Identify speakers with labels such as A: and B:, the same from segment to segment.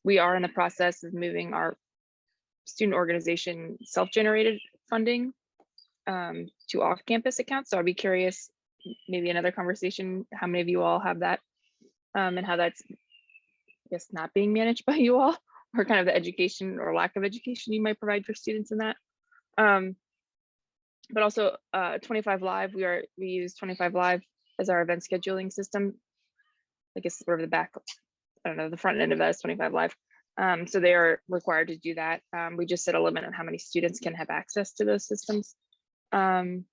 A: We are in the process of moving our student organization self-generated funding to off-campus accounts. So I'd be curious, maybe another conversation, how many of you all have that and how that's, I guess, not being managed by you all, or kind of the education or lack of education you might provide for students in that. But also 25 Live, we use 25 Live as our event scheduling system. I guess sort of the back, I don't know, the front end of that is 25 Live. So they are required to do that. We just set a limit on how many students can have access to those systems. But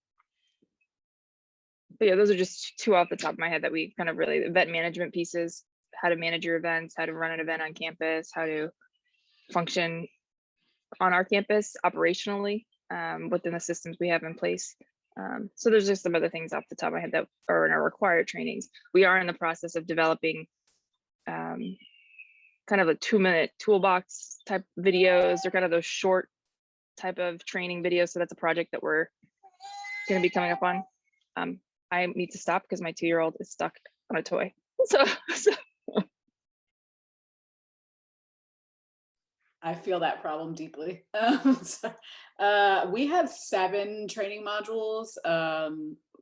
A: yeah, those are just two off the top of my head that we kind of really, event management pieces, how to manage your events, how to run an event on campus, how to function on our campus operationally within the systems we have in place. So there's just some other things off the top of my head that are in our required trainings. We are in the process of developing kind of a 2-minute toolbox type videos, or kind of those short type of training videos. So that's a project that we're going to be coming up on. I need to stop because my 2-year-old is stuck on a toy. So
B: I feel that problem deeply. We have 7 training modules.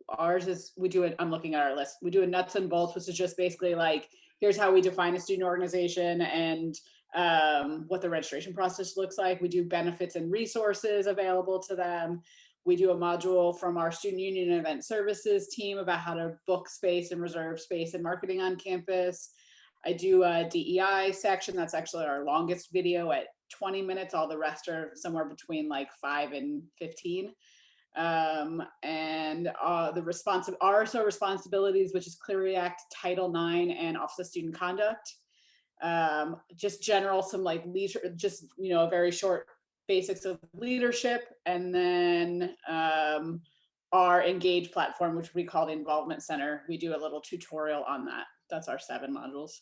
B: Ours is, I'm looking at our list. We do a nuts and bolts, which is just basically like, here's how we define a student organization and what the registration process looks like. We do benefits and resources available to them. We do a module from our student union and event services team about how to book space and reserve space and marketing on campus. I do a DEI section. That's actually our longest video at 20 minutes. All the rest are somewhere between like 5 and 15. And the RSO responsibilities, which is Clery Act, Title IX, and Office of Student Conduct. Just general, some like leisure, just, you know, a very short basics of leadership. And then our Engage platform, which we call the Involvement Center. We do a little tutorial on that. That's our 7 modules.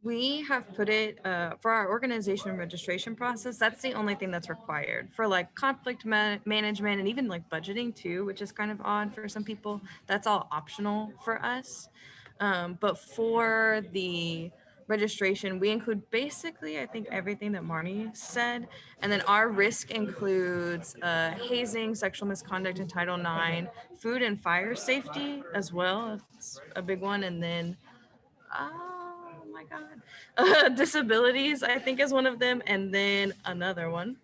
C: We have put it for our organization registration process. That's the only thing that's required for like conflict management and even like budgeting too, which is kind of odd for some people. That's all optional for us. But for the registration, we include basically, I think, everything that Marnie said. And then our risk includes hazing, sexual misconduct in Title IX, food and fire safety as well. It's a big one. And then oh my God. Disabilities, I think, is one of them. And then another one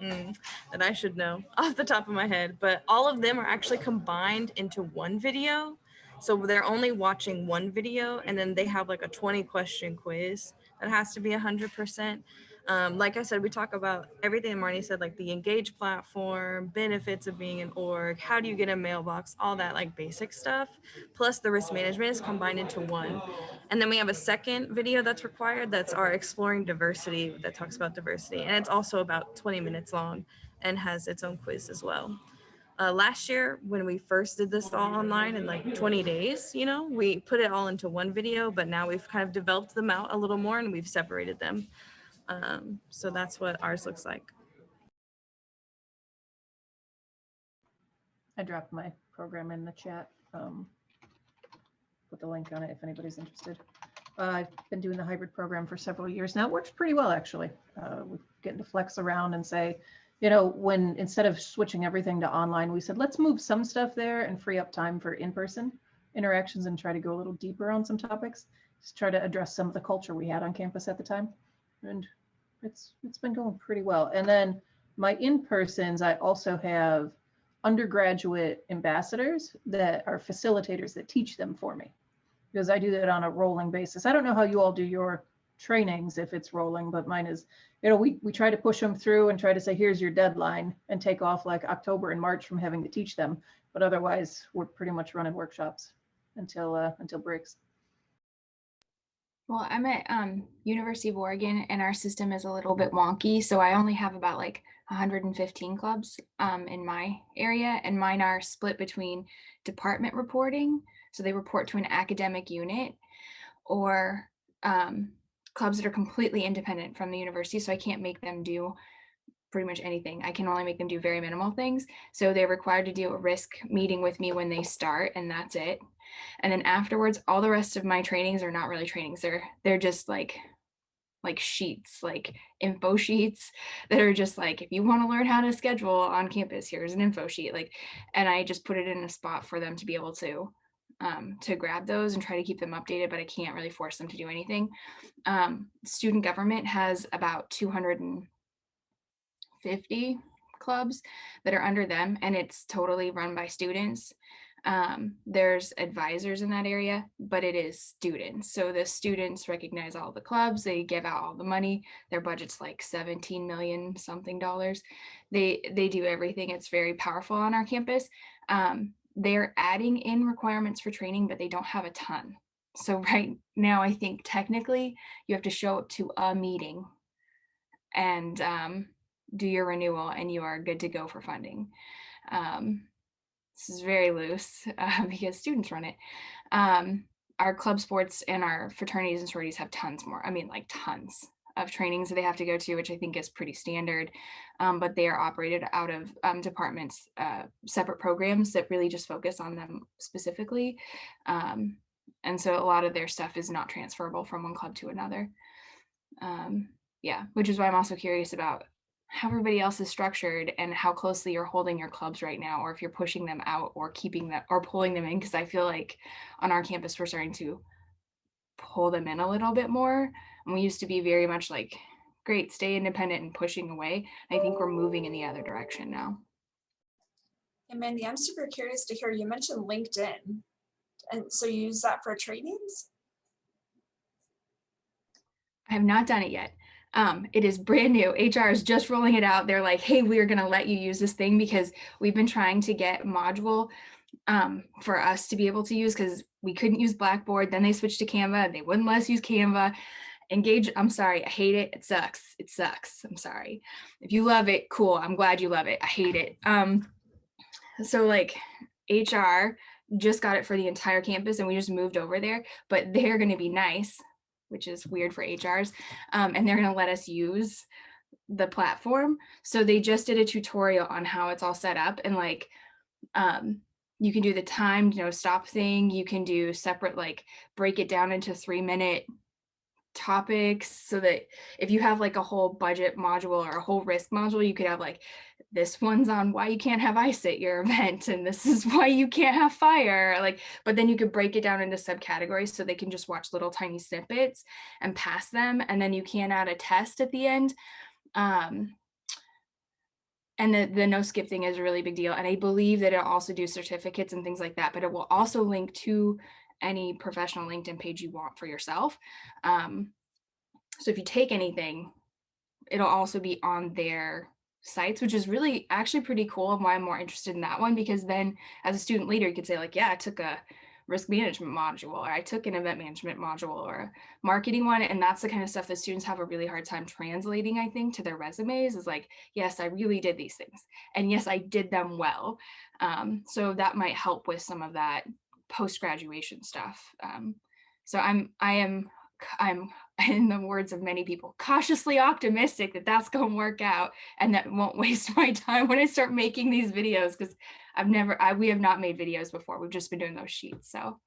C: that I should know off the top of my head. But all of them are actually combined into one video. So they're only watching one video, and then they have like a 20-question quiz that has to be 100%. Like I said, we talk about everything Marnie said, like the Engage platform, benefits of being an org, how do you get a mailbox, all that like basic stuff, plus the risk management is combined into one. And then we have a second video that's required, that's our Exploring Diversity, that talks about diversity. And it's also about 20 minutes long and has its own quiz as well. Last year, when we first did this all online in like 20 days, you know, we put it all into one video, but now we've kind of developed them out a little more and we've separated them. So that's what ours looks like.
D: I dropped my program in the chat. Put the link on it if anybody's interested. I've been doing the hybrid program for several years now. It works pretty well, actually. We're getting to flex around and say, you know, when instead of switching everything to online, we said, let's move some stuff there and free up time for in-person interactions and try to go a little deeper on some topics. Just try to address some of the culture we had on campus at the time. And it's been going pretty well. And then my in-persons, I also have undergraduate ambassadors that are facilitators that teach them for me, because I do that on a rolling basis. I don't know how you all do your trainings if it's rolling, but mine is, you know, we try to push them through and try to say, here's your deadline, and take off like October and March from having to teach them. But otherwise, we're pretty much running workshops until breaks.
E: Well, I'm at University of Oregon, and our system is a little bit wonky. So I only have about like 115 clubs in my area, and mine are split between department reporting. So they report to an academic unit, or clubs that are completely independent from the university. So I can't make them do pretty much anything. I can only make them do very minimal things. So they're required to do a risk meeting with me when they start, and that's it. And then afterwards, all the rest of my trainings are not really trainings. They're just like sheets, like info sheets that are just like, if you want to learn how to schedule on campus, here's an info sheet. Like, and I just put it in a spot for them to be able to grab those and try to keep them updated, but I can't really force them to do anything. Student government has about 250 clubs that are under them, and it's totally run by students. There's advisors in that area, but it is students. So the students recognize all the clubs, they give out all the money. Their budget's like 17 million something dollars. They do everything. It's very powerful on our campus. They're adding in requirements for training, but they don't have a ton. So right now, I think technically you have to show up to a meeting and do your renewal, and you are good to go for funding. This is very loose because students run it. Our club sports and our fraternities and sororities have tons more. I mean, like tons of trainings that they have to go to, which I think is pretty standard. But they are operated out of departments, separate programs that really just focus on them specifically. And so a lot of their stuff is not transferable from one club to another. Yeah, which is why I'm also curious about how everybody else is structured and how closely you're holding your clubs right now, or if you're pushing them out or keeping them or pulling them in. Because I feel like on our campus, we're starting to pull them in a little bit more. And we used to be very much like, great, stay independent and pushing away. I think we're moving in the other direction now.
F: And Mandy, I'm super curious to hear, you mentioned LinkedIn. And so you use that for trainings?
E: I have not done it yet. It is brand new. HR is just rolling it out. They're like, hey, we're going to let you use this thing because we've been trying to get Module for us to be able to use, because we couldn't use Blackboard. Then they switched to Canva. They wouldn't let us use Canva. Engage, I'm sorry, I hate it. It sucks. It sucks. I'm sorry. If you love it, cool. I'm glad you love it. I hate it. So like HR just got it for the entire campus and we just moved over there, but they're going to be nice, which is weird for HRs. And they're going to let us use the platform. So they just did a tutorial on how it's all set up, and like, you can do the timed stop thing. You can do separate, like break it down into 3-minute topics, so that if you have like a whole budget module or a whole risk module, you could have like, this one's on why you can't have ice at your event, and this is why you can't have fire, like, but then you could break it down into subcategories so they can just watch little tiny snippets and pass them, and then you can add a test at the end. And the no skip thing is a really big deal, and I believe that it'll also do certificates and things like that, but it will also link to any professional LinkedIn page you want for yourself. So if you take anything, it'll also be on their sites, which is really actually pretty cool, and why I'm more interested in that one, because then as a student leader, you could say like, yeah, I took a risk management module, or I took an event management module, or a marketing one. And that's the kind of stuff that students have a really hard time translating, I think, to their resumes, is like, yes, I really did these things, and yes, I did them well. So that might help with some of that post-graduation stuff. So I am, in the words of many people, cautiously optimistic that that's going to work out and that won't waste my time when I start making these videos, because we have not made videos before. We've just been doing those sheets. So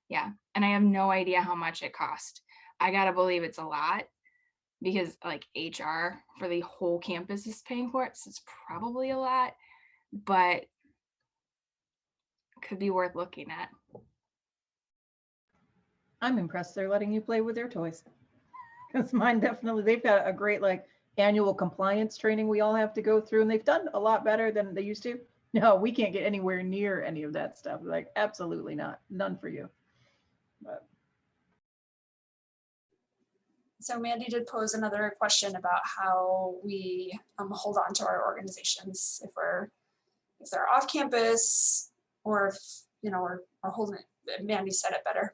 E: yeah, and I have no idea how much it cost. I gotta believe it's a lot, because like HR for the whole campus is paying for it, so it's probably a lot, but could be worth looking at.
D: I'm impressed they're letting you play with their toys. Because mine definitely, they've got a great like annual compliance training we all have to go through, and they've done a lot better than they used to. No, we can't get anywhere near any of that stuff. Like, absolutely not. None for you. But.
F: So Mandy did pose another question about how we hold on to our organizations if they're off campus, or if we're holding it. Mandy said it better.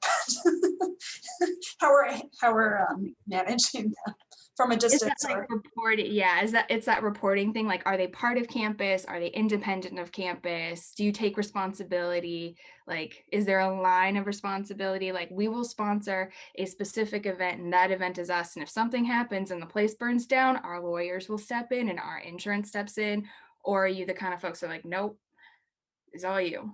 F: how we're managing that from a
E: Is that
F: distance or?
E: like reporting? Yeah, is that it's that reporting thing? Like, are they part of campus? Are they independent of campus? Do you take responsibility? Like, is there a line of responsibility? Like, we will sponsor a specific event and that event is us. And if something happens and the place burns down, our lawyers will step in and our insurance steps in. Or are you the kind of folks that are like, nope, it's all you?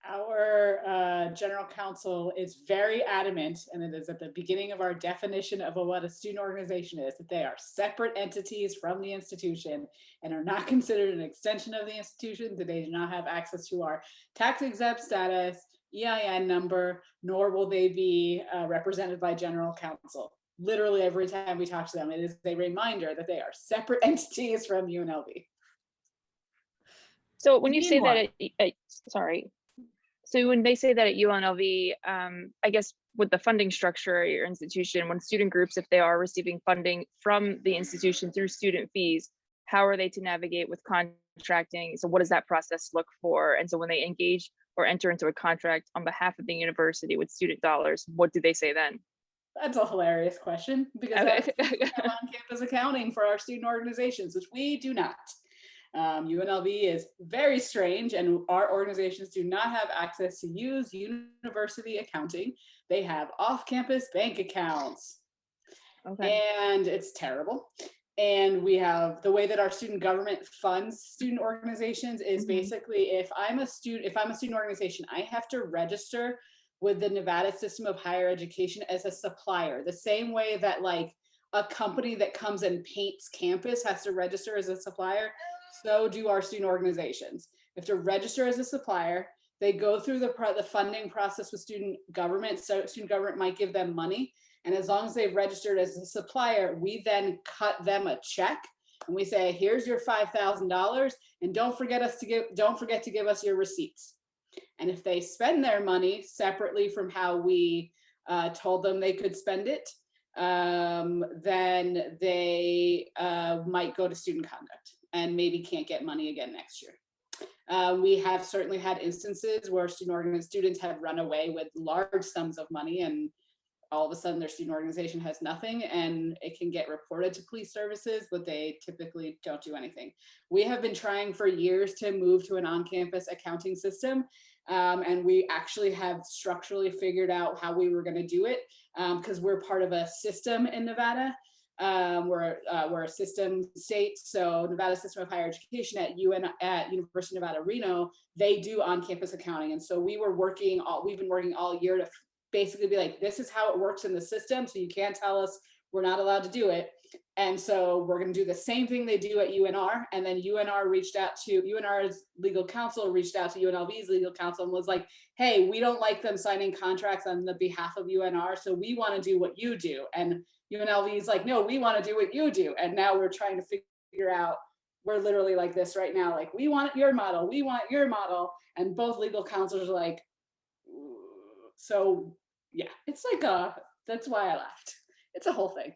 B: Our general counsel is very adamant, and it is at the beginning of our definition of what a student organization is, that they are separate entities from the institution and are not considered an extension of the institution, that they do not have access to our tax exempt status, EIN number, nor will they be represented by general counsel. Literally every time we talk to them, it is a reminder that they are separate entities from UNLV.
A: So when you say that,
C: Meanwhile-
A: sorry. So when they say that at UNLV, I guess with the funding structure at your institution, when student groups, if they are receiving funding from the institution through student fees, how are they to navigate with contracting? So what does that process look for? And so when they engage or enter into a contract on behalf of the university with student dollars, what do they say then?
B: That's a hilarious question, because
A: Okay.
B: we have on-campus accounting for our student organizations, which we do not. UNLV is very strange, and our organizations do not have access to use university accounting. They have off-campus bank accounts,
A: Okay.
B: and it's terrible. And we have the way that our student government funds student organizations is
A: Mhm.
B: basically, if I'm a student organization, I have to register with the Nevada System of Higher Education as a supplier, the same way that like a company that comes and paints campus has to register as a supplier. So do our student organizations. They have to register as a supplier. They go through the funding process with student government. So student government might give them money. And as long as they've registered as a supplier, we then cut them a check and we say, here's your $5,000, and don't forget to give us your receipts. And if they spend their money separately from how we told them they could spend it, then they might go to student conduct and maybe can't get money again next year. We have certainly had instances where students have run away with large sums of money, and all of a sudden their student organization has nothing, and it can get reported to police services, but they typically don't do anything. We have been trying for years to move to an on-campus accounting system, and we actually have structurally figured out how we were going to do it, because we're part of a system in Nevada. We're a system state, so Nevada System of Higher Education at University of Nevada, Reno, they do on-campus accounting, and so we've been working all year to basically be like, this is how it works in the system, so you can't tell us we're not allowed to do it. And so we're going to do the same thing they do at UNR. And then UNR's legal counsel reached out to UNLV's legal counsel and was like, hey, we don't like them signing contracts on the behalf of UNR, so we want to do what you do. And UNLV is like, no, we want to do what you do. And now we're trying to figure out, we're literally like this right now, like, we want your model, we want your model. And both legal counsels are like, so yeah, it's like that's why I laughed. It's a whole thing.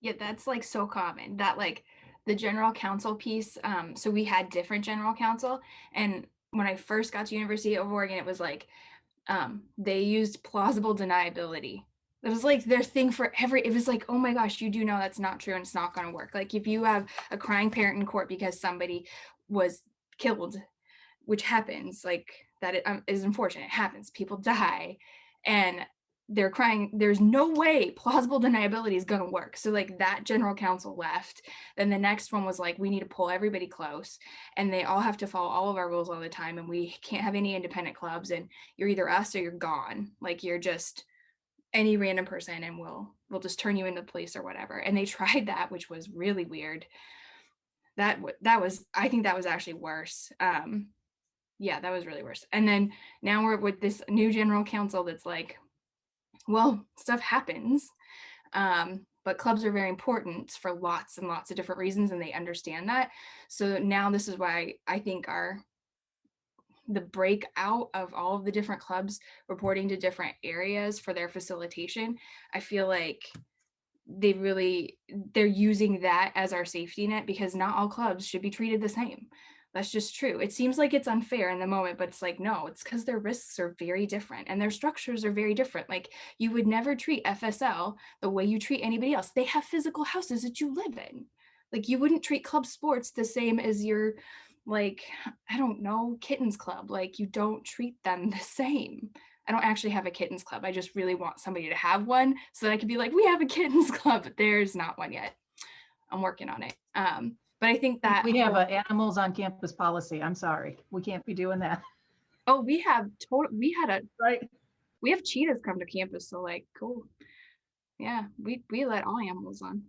E: Yeah, that's like so common that like the general counsel piece. So we had different general counsel, and when I first got to University of Oregon, it was like they used plausible deniability. It was like their thing for it was like, oh my gosh, you do know that's not true and it's not going to work. Like if you have a crying parent in court because somebody was killed, which happens, like that is unfortunate. It happens. People die and they're crying. There's no way plausible deniability is going to work. So like that general counsel left. Then the next one was like, we need to pull everybody close and they all have to follow all of our rules all the time. And we can't have any independent clubs, and you're either us or you're gone. Like you're just any random person and we'll just turn you into the police or whatever. And they tried that, which was really weird. I think that was actually worse. Yeah, that was really worse. And then now we're with this new general counsel that's like, well, stuff happens, but clubs are very important for lots and lots of different reasons, and they understand that. So now this is why I think the breakout of all of the different clubs reporting to different areas for their facilitation, I feel like they're using that as our safety net, because not all clubs should be treated the same. That's just true. It seems like it's unfair in the moment, but it's like, no, it's because their risks are very different and their structures are very different. Like you would never treat FSL the way you treat anybody else. They have physical houses that you live in. Like you wouldn't treat club sports the same as your, like, I don't know, kittens club. Like you don't treat them the same. I don't actually have a kittens club. I just really want somebody to have one so that I could be like, we have a kittens club, but there's not one yet. I'm working on it. But I think that
D: We have an animals on campus policy. I'm sorry. We can't be doing that.
E: oh, we had cheetahs come to campus, so like cool. Yeah, we let all animals on.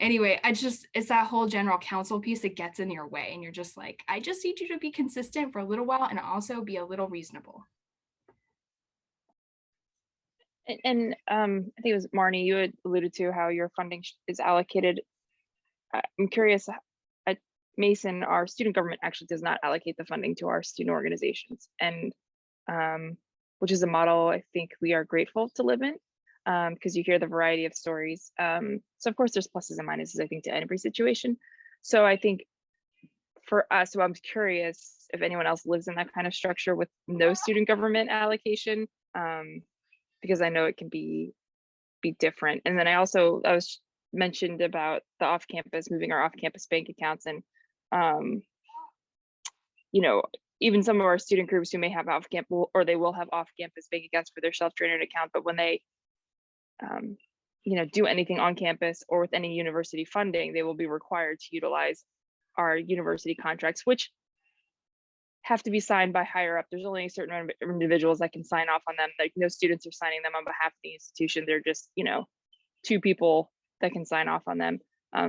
E: Anyway, it's that whole general counsel piece that gets in your way, and you're just like, I just need you to be consistent for a little while and also be a little reasonable.
A: And I think it was Marnie, you had alluded to how your funding is allocated. I'm curious, at Mason, our student government actually does not allocate the funding to our student organizations, and which is a model I think we are grateful to live in, because you hear the variety of stories. So of course there's pluses and minuses, I think, to every situation. So I think for us, so I'm curious if anyone else lives in that kind of structure with no student government allocation, because I know it can be different. And then I was mentioned about the off-campus, moving our off-campus bank accounts, and you know, even some of our student groups who may have off-campus, or they will have off-campus bank accounts for their self-generated account, but when they you know, do anything on campus or with any university funding, they will be required to utilize our university contracts, which have to be signed by higher up. There's only a certain amount of individuals that can sign off on them. Like no students are signing them on behalf of the institution. They're just, you know, 2 people that can sign off on them.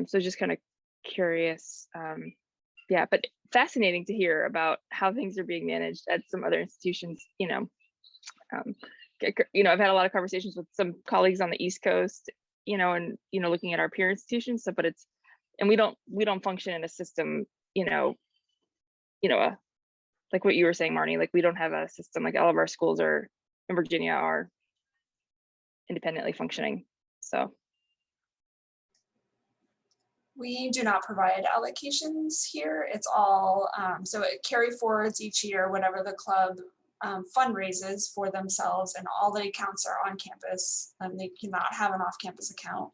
A: So just kind of curious. Yeah, but fascinating to hear about how things are being managed at some other institutions. You know, I've had a lot of conversations with some colleagues on the East Coast, you know, and, you know, looking at our peer institutions. So, but we don't function in a system, like what you were saying, Marnie, like we don't have a system, like all of our schools in Virginia are independently functioning. So
F: we do not provide allocations here. It's all, so it carry forwards each year, whatever the club fundraises for themselves, and all the accounts are on campus, and they cannot have an off-campus account.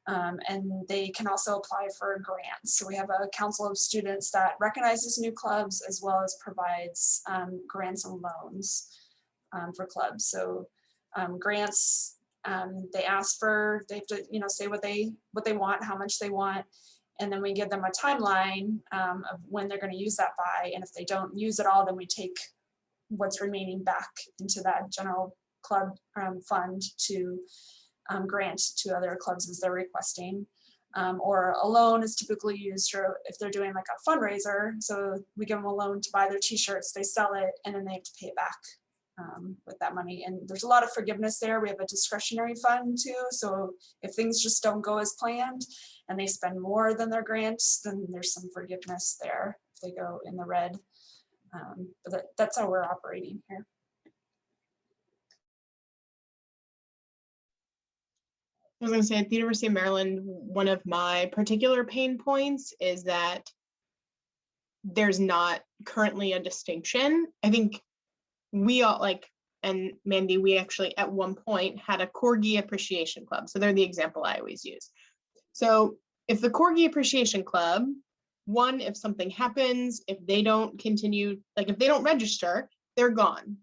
F: And they can also apply for grants. So we have a council of students that recognizes new clubs as well as provides grants and loans for clubs. So grants, they ask for, they have to, you know, say what they want, how much they want, and then we give them a timeline of when they're going to use that by. And if they don't use it all, then we take what's remaining back into that general club fund to grant to other clubs as they're requesting. Or a loan is typically used if they're doing like a fundraiser. So we give them a loan to buy their t-shirts, they sell it, and then they have to pay it back with that money. And there's a lot of forgiveness there. We have a discretionary fund too. So if things just don't go as planned and they spend more than their grants, then there's some forgiveness there if they go in the red. But that's how we're operating here.
G: I was going to say, at the University of Maryland, one of my particular pain points is that there's not currently a distinction. I think we all, and Mandy, we actually at one point had a Corgi Appreciation Club. So they're the example I always use. So if the Corgi Appreciation Club, one, if something happens, if they don't continue, if they don't register, they're gone.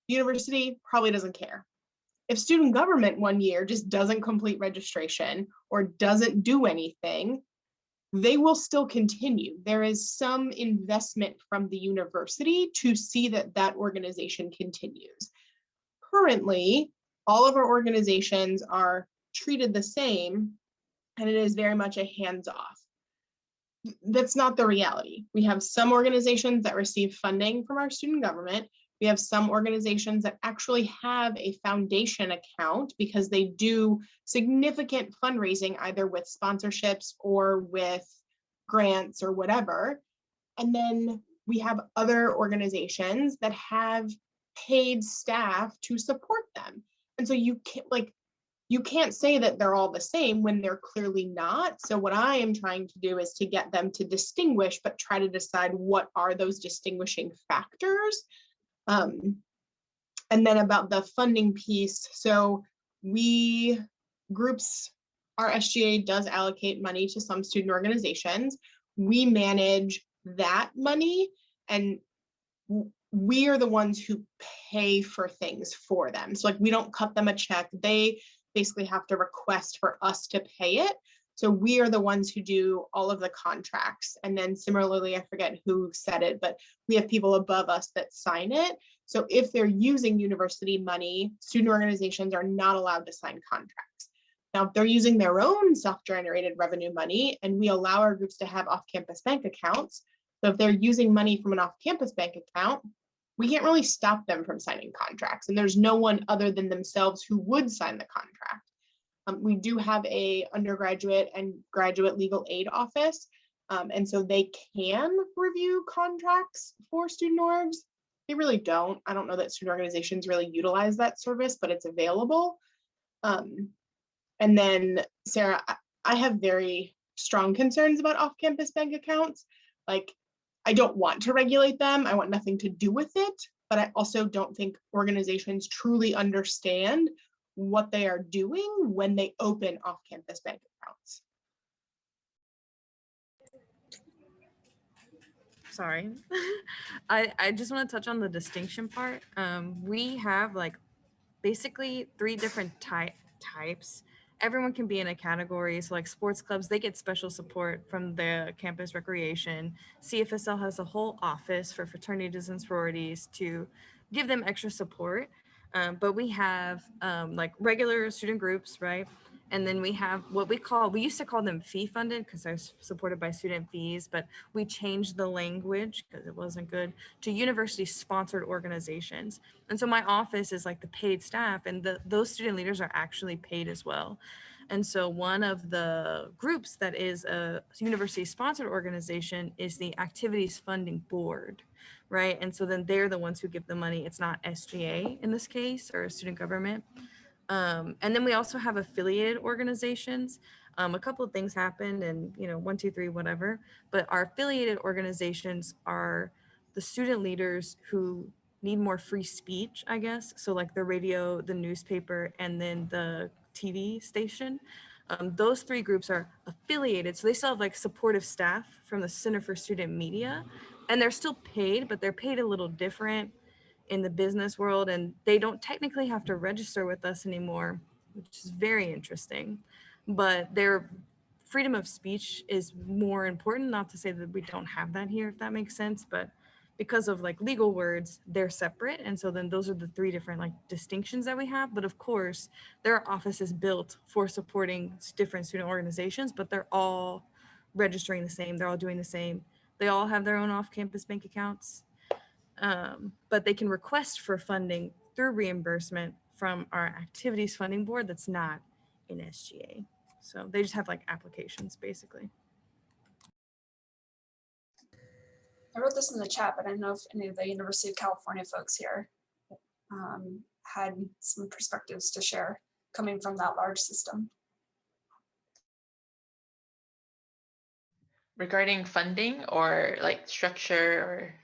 G: The university probably doesn't care. If student government one year just doesn't complete registration or doesn't do anything, they will still continue. There is some investment from the university to see that that organization continues. Currently, all of our organizations are treated the same, and it is very much a hands-off. That's not the reality. We have some organizations that receive funding from our student government. We have some organizations that actually have a foundation account because they do significant fundraising, either with sponsorships or with grants or whatever. And then we have other organizations that have paid staff to support them. And so you can't, you can't say that they're all the same when they're clearly not. So what I am trying to do is to get them to distinguish, but try to decide what are those distinguishing factors. And then about the funding piece. So our SGA does allocate money to some student organizations. We manage that money, and we are the ones who pay for things for them. So like, we don't cut them a check. They basically have to request for us to pay it. So we are the ones who do all of the contracts. And then similarly, I forget who said it, but we have people above us that sign it. So if they're using university money, student organizations are not allowed to sign contracts. Now, if they're using their own self-generated revenue money, and we allow our groups to have off-campus bank accounts, so if they're using money from an off-campus bank account, we can't really stop them from signing contracts. And there's no one other than themselves who would sign the contract. We do have a undergraduate and graduate legal aid office. And so they can review contracts for student orgs. They really don't. I don't know that student organizations really utilize that service, but it's available. And then, Sarah, I have very strong concerns about off-campus bank accounts. Like, I don't want to regulate them. I want nothing to do with it, but I also don't think organizations truly understand what they are doing when they open off-campus bank accounts.
C: Sorry. I just want to touch on the distinction part. We have like basically 3 different types. Everyone can be in a category. So like sports clubs, they get special support from the campus recreation. CFSL has a whole office for fraternities and sororities to give them extra support. But we have like regular student groups, right? And then we have what we used to call them fee funded because they're supported by student fees, but we changed the language because it wasn't good to university sponsored organizations. And so my office is like the paid staff, and those student leaders are actually paid as well. And so one of the groups that is a university sponsored organization is the Activities Funding Board, right? And so then they're the ones who give the money. It's not SGA in this case, or student government. And then we also have affiliated organizations. A couple of things happened, and 1, 2, 3, whatever. But our affiliated organizations are the student leaders who need more free speech, I guess. So like the radio, the newspaper, and then the TV station. Those 3 groups are affiliated. So they still have like supportive staff from the Center for Student Media, and they're still paid, but they're paid a little different in the business world, and they don't technically have to register with us anymore, which is very interesting. But their freedom of speech is more important. Not to say that we don't have that here, if that makes sense, but because of like legal words, they're separate. And so then those are the 3 different like distinctions that we have. But of course, there are offices built for supporting different student organizations, but they're all registering the same. They're all doing the same. They all have their own off-campus bank accounts. But they can request for funding through reimbursement from our activities funding board that's not in SGA. So they just have like applications basically.
F: I wrote this in the chat, but I don't know if any of the University of California folks here had some perspectives to share coming from that large system.
H: Regarding funding or like structure or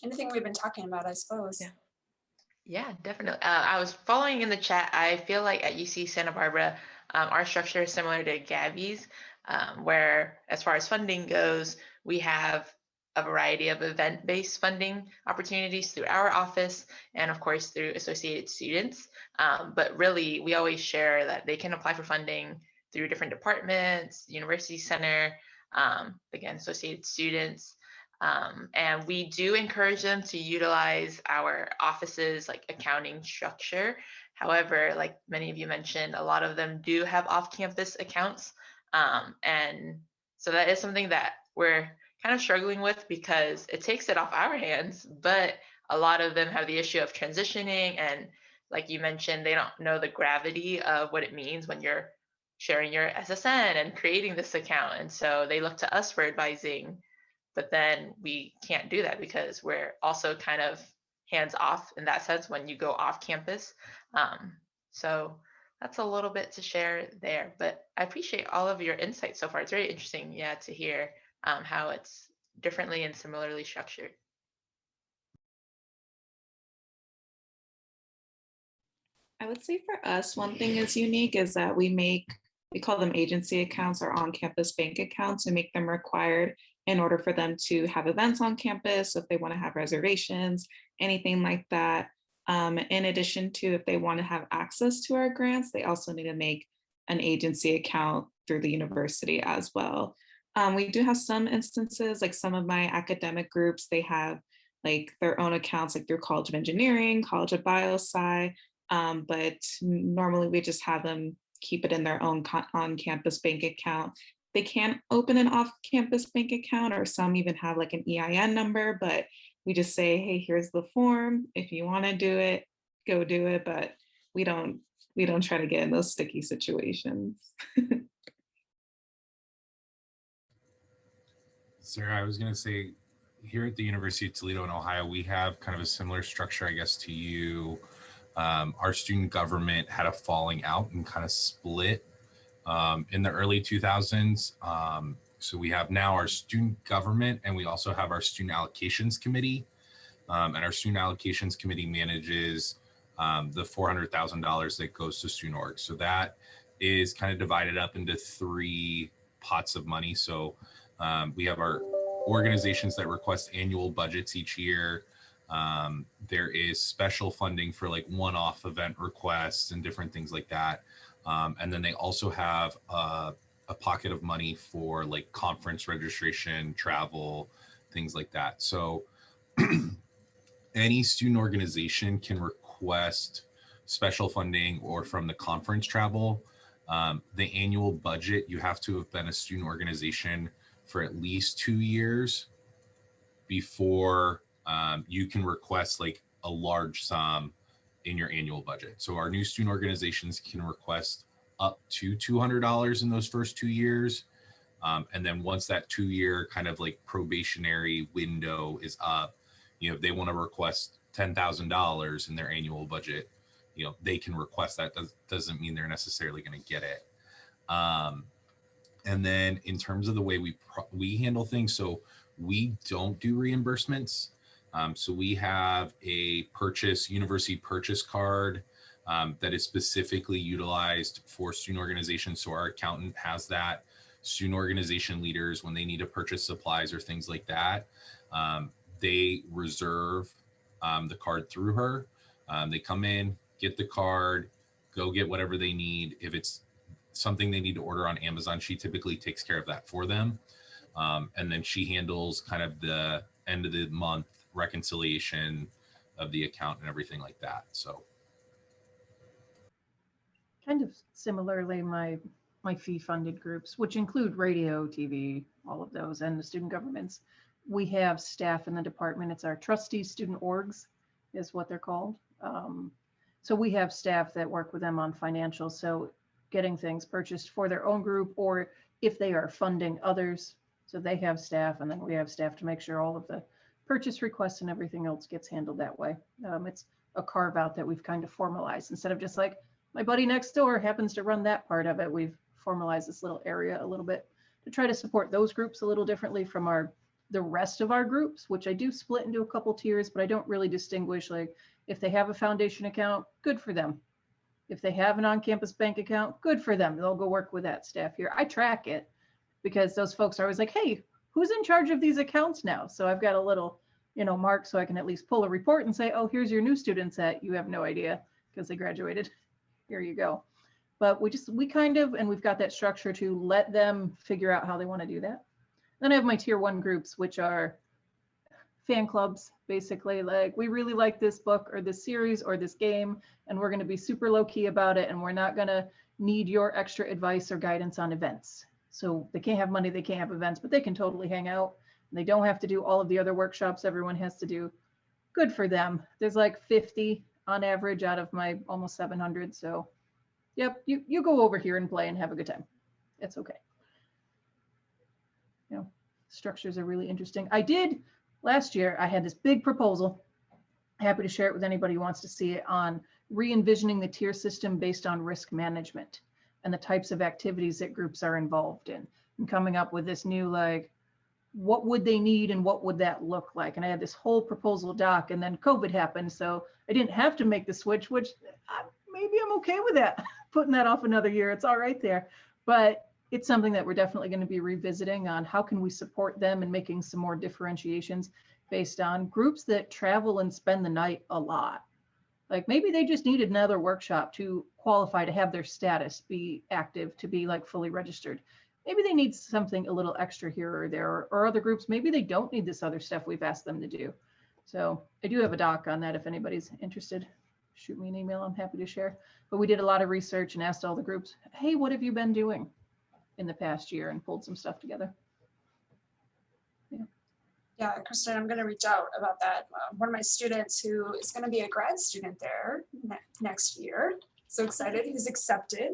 F: anything we've been talking about, I suppose.
H: Yeah, definitely. I was following in the chat. I feel like at UC Santa Barbara, our structure is similar to Gabby's, where as far as funding goes, we have a variety of event-based funding opportunities through our office and of course through associated students. But really, we always share that they can apply for funding through different departments, university center, again, associated students. And we do encourage them to utilize our office's like accounting structure. However, like many of you mentioned, a lot of them do have off-campus accounts. And so that is something that we're kind of struggling with because it takes it off our hands, but a lot of them have the issue of transitioning. And like you mentioned, they don't know the gravity of what it means when you're sharing your SSN and creating this account. And so they look to us for advising. But then we can't do that because we're also kind of hands off in that sense when you go off campus. So that's a little bit to share there, but I appreciate all of your insights so far. It's very interesting, yeah, to hear how it's differently and similarly structured.
I: I would say for us, one thing is unique is that we call them agency accounts or on-campus bank accounts, and make them required in order for them to have events on campus. So if they want to have reservations, anything like that. In addition to if they want to have access to our grants, they also need to make an agency account through the university as well. We do have some instances, like some of my academic groups, they have like their own accounts, like through College of Engineering, College of Biosci, but normally we just have them keep it in their own on-campus bank account. They can open an off-campus bank account, or some even have like an EIN number, but we just say, hey, here's the form. If you want to do it, go do it. But we don't try to get in those sticky situations.
J: Sarah, I was going to say, here at the University of Toledo in Ohio, we have kind of a similar structure, I guess, to you. Our student government had a falling out and kind of split in the early 2000s. So we have now our student government, and we also have our student allocations committee. And our student allocations committee manages the $400,000 that goes to student org. So that is kind of divided up into 3 pots of money. So we have our organizations that request annual budgets each year. There is special funding for like one-off event requests and different things like that. And then they also have a pocket of money for like conference registration, travel, things like that. So any student organization can request special funding or from the conference travel. The annual budget, you have to have been a student organization for at least 2 years before you can request like a large sum in your annual budget. So our new student organizations can request up to $200 in those first 2 years. And then once that 2-year kind of like probationary window is up, you know, if they want to request $10,000 in their annual budget, you know, they can request that. Doesn't mean they're necessarily going to get it. And then in terms of the way we handle things, so we don't do reimbursements. So we have a university purchase card that is specifically utilized for student organizations. So our accountant has that. Student organization leaders, when they need to purchase supplies or things like that, they reserve the card through her. They come in, get the card, go get whatever they need. If it's something they need to order on Amazon, she typically takes care of that for them. And then she handles kind of the end of the month reconciliation of the account and everything like that. So
D: kind of similarly, my fee funded groups, which include radio, TV, all of those, and the student governments, we have staff in the department. It's our trustee student orgs is what they're called. So we have staff that work with them on financials. So getting things purchased for their own group, or if they are funding others. So they have staff, and then we have staff to make sure all of the purchase requests and everything else gets handled that way. It's a carve out that we've kind of formalized. Instead of just like, my buddy next door happens to run that part of it, we've formalized this little area a little bit to try to support those groups a little differently from the rest of our groups, which I do split into a couple tiers, but I don't really distinguish. Like, if they have a foundation account, good for them. If they have an on-campus bank account, good for them. They'll go work with that staff here. I track it because those folks are always like, hey, who's in charge of these accounts now? So I've got a little, mark so I can at least pull a report and say, oh, here's your new students that you have no idea because they graduated. Here you go. But we kind of, and we've got that structure to let them figure out how they want to do that. Then I have my tier 1 groups, which are fan clubs, basically. Like, we really like this book or this series or this game, and we're going to be super low key about it. And we're not going to need your extra advice or guidance on events. So they can't have money, they can't have events, but they can totally hang out. And they don't have to do all of the other workshops everyone has to do. Good for them. There's like 50 on average out of my almost 700. So yep, you go over here and play and have a good time. It's okay. Structures are really interesting. Last year, I had this big proposal. Happy to share it with anybody who wants to see it, on re-envisioning the tier system based on risk management and the types of activities that groups are involved in, and coming up with this new, like, what would they need and what would that look like? And I had this whole proposal doc, and then COVID happened. So I didn't have to make the switch, which maybe I'm okay with that, putting that off another year. It's all right there. But it's something that we're definitely going to be revisiting on how can we support them and making some more differentiations based on groups that travel and spend the night a lot. Like maybe they just needed another workshop to qualify to have their status be active, to be like fully registered. Maybe they need something a little extra here or there, or other groups, maybe they don't need this other stuff we've asked them to do. So I do have a doc on that if anybody's interested. Shoot me an email, I'm happy to share. But we did a lot of research and asked all the groups, hey, what have you been doing in the past year, and pulled some stuff together.
F: Yeah, Kristen, I'm going to reach out about that. One of my students who is going to be a grad student there next year. So excited, he's accepted.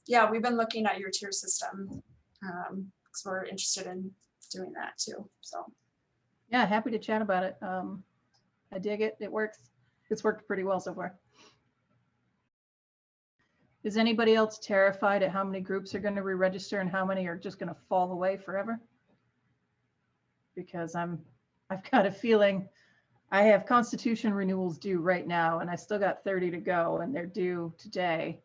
F: Yeah, we've been looking at your tier system because we're interested in doing that too. So
D: yeah, happy to chat about it. I dig it. It works. It's worked pretty well so far. Is anybody else terrified at how many groups are going to re-register and how many are just going to fall away forever? Because I've got a feeling I have Constitution renewals due right now, and I still got 30 to go, and they're due today.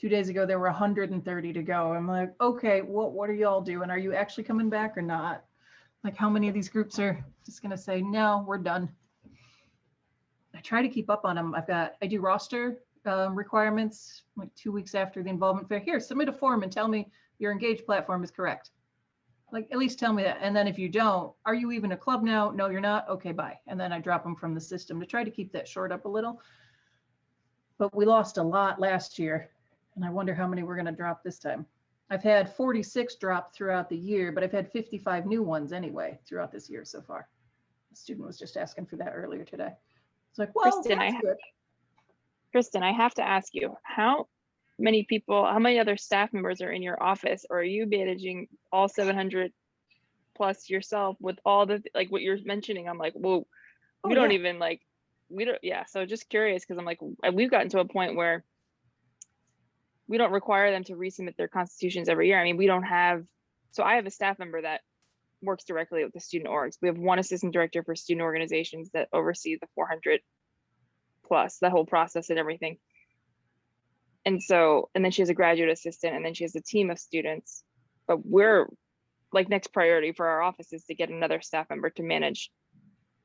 D: 2 days ago, there were 130 to go. I'm like, okay, what are y'all doing? Are you actually coming back or not? Like, how many of these groups are just going to say, no, we're done? I try to keep up on them. I do roster requirements like 2 weeks after the involvement fair. Here, submit a form and tell me your Engage platform is correct. Like, at least tell me that. And then if you don't, are you even a club now? No, you're not. Okay, bye. And then I drop them from the system to try to keep that short up a little. But we lost a lot last year, and I wonder how many we're going to drop this time. I've had 46 drop throughout the year, but I've had 55 new ones anyway throughout this year so far. The student was just asking for that earlier today. It's like, well,
A: Kristen, I have to ask you, how many other staff members are in your office, or are you managing all 700 plus yourself with all the, like what you're mentioning? I'm like, whoa, we don't even like, we don't, yeah. So just curious, because I'm like, we've gotten to a point where we don't require them to resubmit their constitutions every year. I mean, we don't have, so I have a staff member that works directly with the student orgs. We have one assistant director for student organizations that oversee the 400 plus, the whole process and everything. And so, and then she has a graduate assistant, and then she has a team of students. But we're like, next priority for our office is to get another staff member to manage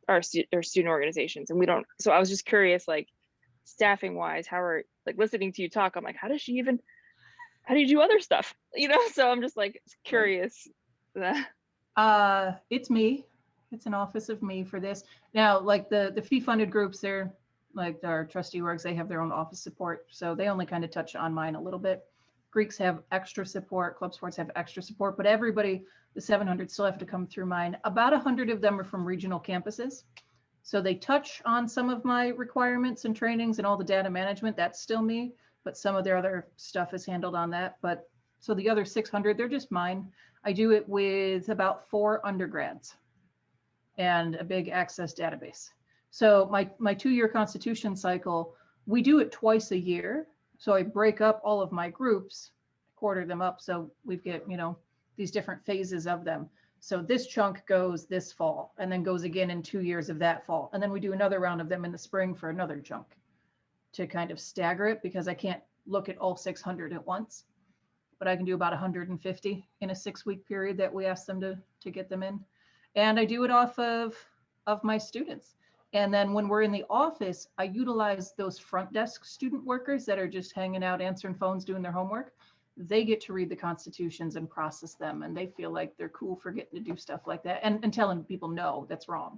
A: our student organizations. And we don't, so I was just curious, like staffing wise, how are, like listening to you talk, I'm like, how do you do other stuff? You know, so I'm just like curious.
D: It's me. It's an office of me for this. Now, like the fee funded groups, they're like our trustee orgs, they have their own office support. So they only kind of touch on mine a little bit. Greeks have extra support, club sports have extra support, but everybody, the 700 still have to come through mine. About 100 of them are from regional campuses. So they touch on some of my requirements and trainings and all the data management, that's still me, but some of their other stuff is handled on that. But so the other 600, they're just mine. I do it with about 4 undergrads and a big access database. So my 2-year constitution cycle, we do it twice a year. So I break up all of my groups, quarter them up. So we've got, you know, these different phases of them. So this chunk goes this fall and then goes again in 2 years of that fall. And then we do another round of them in the spring for another chunk to kind of stagger it, because I can't look at all 600 at once, but I can do about 150 in a 6-week period that we ask them to get them in. And I do it off of my students. And then when we're in the office, I utilize those front desk student workers that are just hanging out, answering phones, doing their homework. They get to read the constitutions and process them, and they feel like they're cool for getting to do stuff like that and telling people no, that's wrong.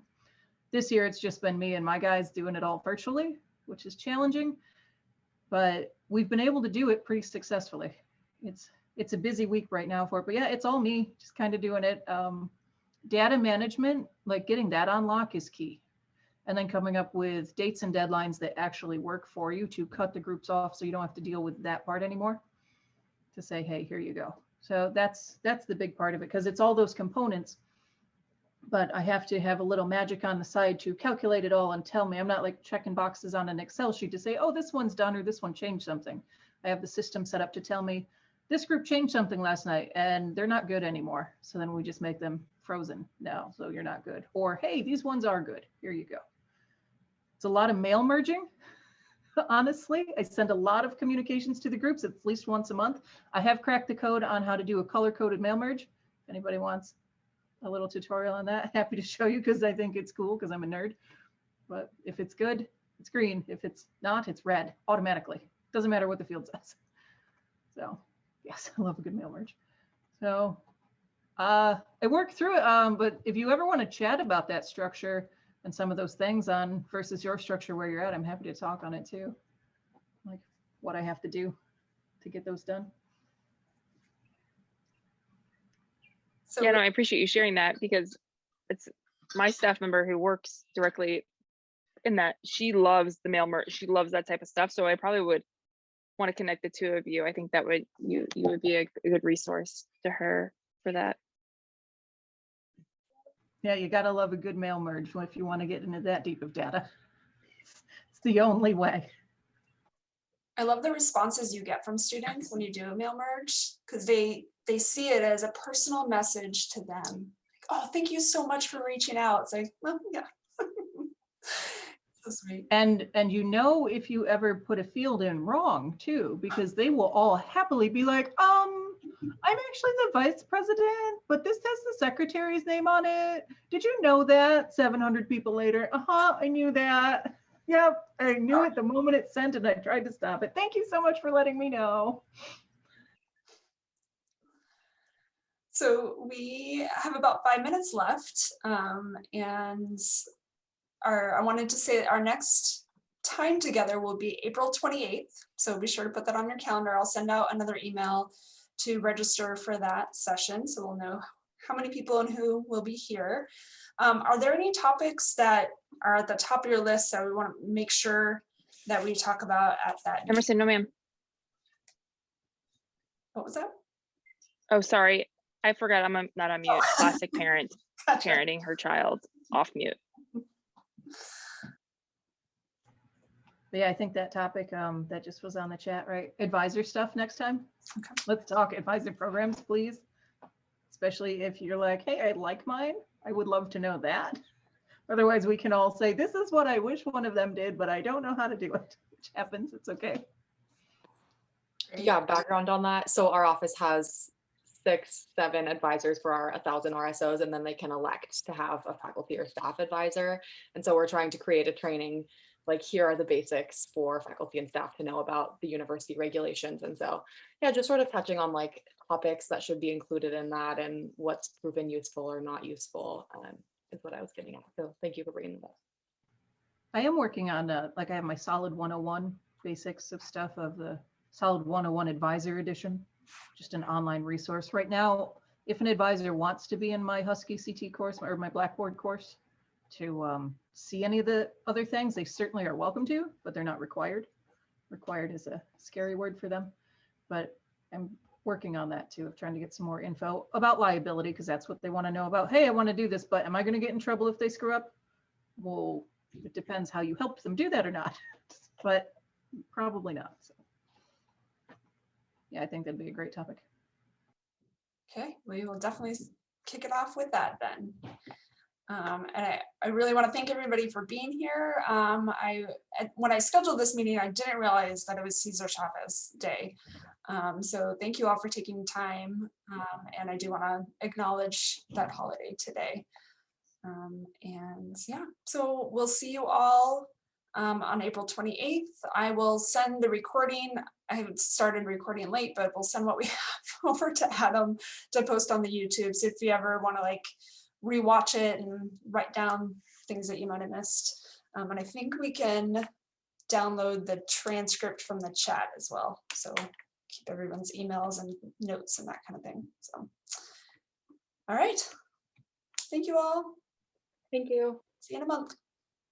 D: This year, it's just been me and my guys doing it all virtually, which is challenging, but we've been able to do it pretty successfully. It's a busy week right now for it, but yeah, it's all me just kind of doing it. Data management, like getting that on lock is key. And then coming up with dates and deadlines that actually work for you to cut the groups off so you don't have to deal with that part anymore, to say, hey, here you go. So that's the big part of it, because it's all those components. but I have to have a little magic on the side to calculate it all and tell me. I'm not like checking boxes on an Excel sheet to say, oh, this one's done or this one changed something. I have the system set up to tell me this group changed something last night and they're not good anymore. So then we just make them frozen now. So you're not good. Or, hey, these ones are good. Here you go. It's a lot of mail merging. Honestly, I send a lot of communications to the groups at least once a month. I have cracked the code on how to do a color-coded mail merge. If anybody wants a little tutorial on that, happy to show you because I think it's cool because I'm a nerd. But if it's good, it's green. If it's not, it's red automatically. Doesn't matter what the field says. So yes, I love a good mail merge. So I worked through it, but if you ever want to chat about that structure and some of those things on versus your structure where you're at, I'm happy to talk on it too. Like what I have to do to get those done.
F: So
A: Yeah, no, I appreciate you sharing that because it's my staff member who works directly in that. She loves the mail merge. She loves that type of stuff. So I probably would want to connect the two of you. I think that would you would be a good resource to her for that.
D: Yeah, you gotta love a good mail merge if you want to get into that deep of data. It's the only way.
F: I love the responses you get from students when you do a mail merge because they see it as a personal message to them. Like, oh, thank you so much for reaching out. It's like, well, yeah. So sweet.
D: And you know if you ever put a field in wrong too, because they will all happily be like, I'm actually the vice president, but this has the secretary's name on it. Did you know that? 700 people later, I knew that. Yep, I knew it the moment it sent and I tried to stop it. Thank you so much for letting me know.
F: So we have about 5 minutes left, and I wanted to say that our next time together will be April 28th. So be sure to put that on your calendar. I'll send out another email to register for that session, so we'll know how many people and who will be here. Are there any topics that are at the top of your list that we want to make sure that we talk about at that?
A: Emerson, no ma'am.
F: What was that?
A: Oh, sorry. I forgot I'm not on mute. Classic parent
F: Gotcha.
A: parenting her child off mute.
D: But yeah, I think that topic that just was on the chat, right? Advisor stuff next time.
F: Okay.
D: Let's talk advisor programs, please. Especially if you're like, hey, I like mine. I would love to know that. Otherwise, we can all say, this is what I wish one of them did, but I don't know how to do it, which happens. It's okay.
K: Yeah, background on that. So our office has 6-7 advisors for our 1,000 RSOs, and then they can elect to have a faculty or staff advisor. And so we're trying to create a training, like here are the basics for faculty and staff to know about the university regulations. And so, yeah, just sort of touching on like topics that should be included in that and what's proven useful or not useful is what I was getting at. So thank you for bringing that up.
D: I am working on, like I have my Solid 101 basics of stuff of the Solid 101 Advisor Edition, just an online resource. Right now, if an advisor wants to be in my Husky CT course or my Blackboard course to see any of the other things, they certainly are welcome to, but they're not required. Required is a scary word for them, but I'm working on that too, of trying to get some more info about liability, because that's what they want to know about. Hey, I want to do this, but am I going to get in trouble if they screw up? Well, it depends how you help them do that or not, but probably not. So yeah, I think that'd be a great topic.
F: Okay, we will definitely kick it off with that then. And I really want to thank everybody for being here. When I scheduled this meeting, I didn't realize that it was Cesar Chavez Day. So thank you all for taking time. And I do want to acknowledge that holiday today. And yeah, so we'll see you all on April 28th. I will send the recording. I haven't started recording late, but we'll send what we have over to Adam to post on the YouTube. So if you ever want to like rewatch it and write down things that you might have missed. And I think we can download the transcript from the chat as well. So keep everyone's emails and notes and that kind of thing. So, all right. Thank you all.
K: Thank you.
F: See you in a month.